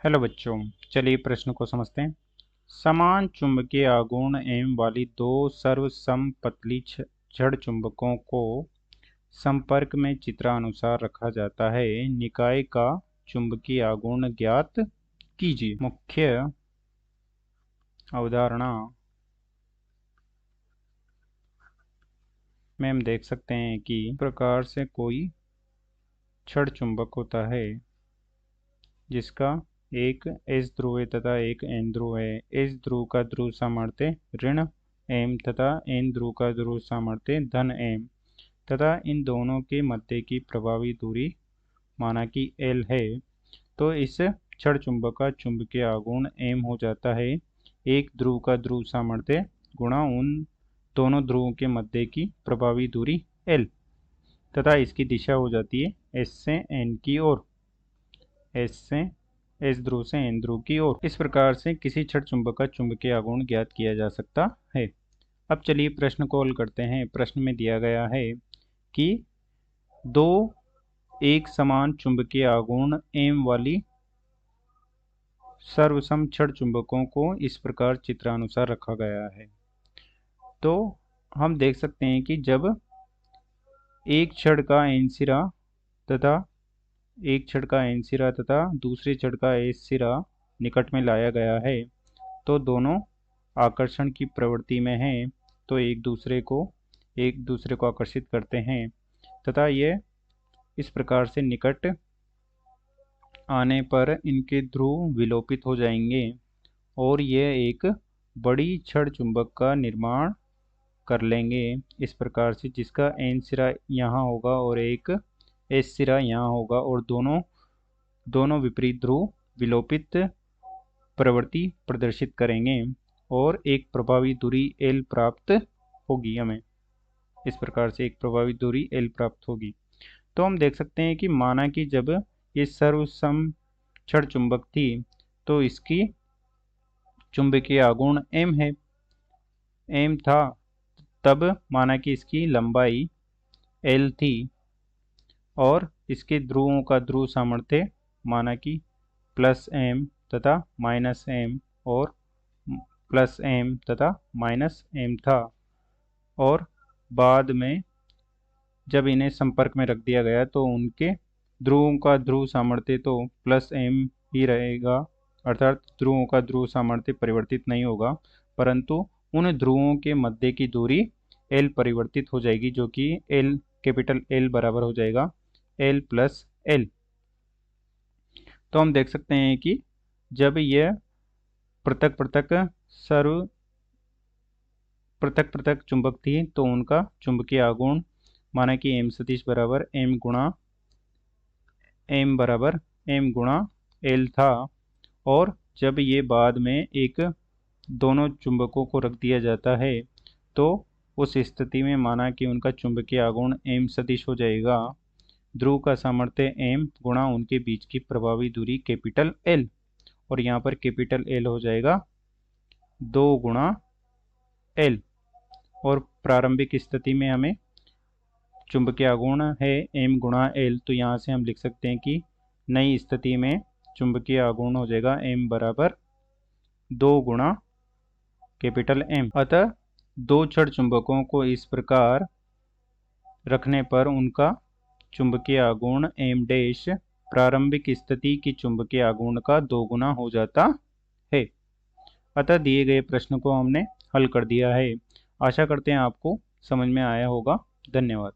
Hello बच्चों, चलिए प्रश्न को समझते हैं। समान चुंबकीय आघूर्ण एम वाली दो सर्वसमपतली जड़ चुंबकों को संपर्क में चित्रानुसार रखा जाता है। निकाय का चुंबकीय आघूर्ण ज्ञात कीजिए। मुख्य अवधारणा में हम देख सकते हैं कि प्रकार से कोई छड़ चुंबक होता है जिसका एक एस ध्रुव है तथा एक एन ध्रुव है। एस ध्रुव का ध्रुव सामर्थ्य ऋण एम तथा एन ध्रुव का ध्रुव सामर्थ्य धन एम तथा इन दोनों के मध्य की प्रभावी दूरी माना कि एल है। तो इस छड़ चुंबक का चुंबकीय आघूर्ण एम हो जाता है एक ध्रुव का ध्रुव सामर्थ्य गुणा उन दोनों ध्रुवों के मध्य की प्रभावी दूरी एल तथा इसकी दिशा हो जाती है एस से एन की ओर, एस ध्रुव से एन ध्रुव की ओर। इस प्रकार से किसी छड़ चुंबक का चुंबकीय आघूर्ण ज्ञात किया जा सकता है। अब चलिए प्रश्न को हल करते हैं। प्रश्न में दिया गया है कि दो एक समान चुंबकीय आघूर्ण एम वाली सर्वसम छड़ चुंबकों को इस प्रकार चित्रानुसार रखा गया है। तो हम देख सकते हैं कि जब एक छड़ का एन सिरा तथा दूसरे छड़ का एस सिरा निकट में लाया गया है तो दोनों आकर्षण की प्रवृत्ति में हैं, तो एक दूसरे को आकर्षित करते हैं तथा ये इस प्रकार से निकट आने पर इनके ध्रुव विलोपित हो जाएंगे और यह एक बड़ी छड़ चुंबक का निर्माण कर लेंगे इस प्रकार से, जिसका एन सिरा यहाँ होगा और एक एस सिरा यहाँ होगा और दोनों विपरीत ध्रुव विलोपित प्रवृत्ति प्रदर्शित करेंगे और एक प्रभावी दूरी एल प्राप्त होगी। हमें इस प्रकार से एक प्रभावी दूरी एल प्राप्त होगी। तो हम देख सकते हैं कि माना कि जब ये सर्वसम छड़ चुंबक थी तो इसकी चुंबकीय आघूर्ण एम था, तब माना कि इसकी लंबाई एल थी और इसके ध्रुवों का ध्रुव सामर्थ्य माना कि प्लस एम तथा माइनस एम और प्लस एम तथा माइनस एम था। और बाद में जब इन्हें संपर्क में रख दिया गया तो उनके ध्रुवों का ध्रुव सामर्थ्य तो प्लस एम ही रहेगा, अर्थात ध्रुवों का ध्रुव सामर्थ्य परिवर्तित नहीं होगा, परंतु उन ध्रुवों के मध्य की दूरी एल परिवर्तित हो जाएगी, जो कि कैपिटल एल बराबर हो जाएगा एल प्लस एल। तो हम देख सकते हैं कि जब यह पृथक पृथक चुंबक थी तो उनका चुंबकीय आघूर्ण माना कि एम सदिश बराबर एम गुणा एल था। और जब ये बाद में एक दोनों चुंबकों को रख दिया जाता है तो उस स्थिति में माना कि उनका चुंबकीय आघूर्ण एम सदिश हो जाएगा ध्रुव का सामर्थ्य एम गुणा उनके बीच की प्रभावी दूरी कैपिटल एल, और यहाँ पर कैपिटल एल हो जाएगा 2 गुणा एल। और प्रारंभिक स्थिति में हमें चुंबकीय आघूर्ण है एम गुणा एल, तो यहाँ से हम लिख सकते हैं कि नई स्थिति में चुंबकीय आघूर्ण हो जाएगा एम बराबर 2 गुणा कैपिटल एम। अतः दो छड़ चुंबकों को इस प्रकार रखने पर उनका चुंबकीय आघूर्ण एम डैश प्रारंभिक स्थिति की चुंबकीय आघूर्ण का 2 गुना हो जाता है। अतः दिए गए प्रश्न को हमने हल कर दिया है। आशा करते हैं आपको समझ में आया होगा। धन्यवाद।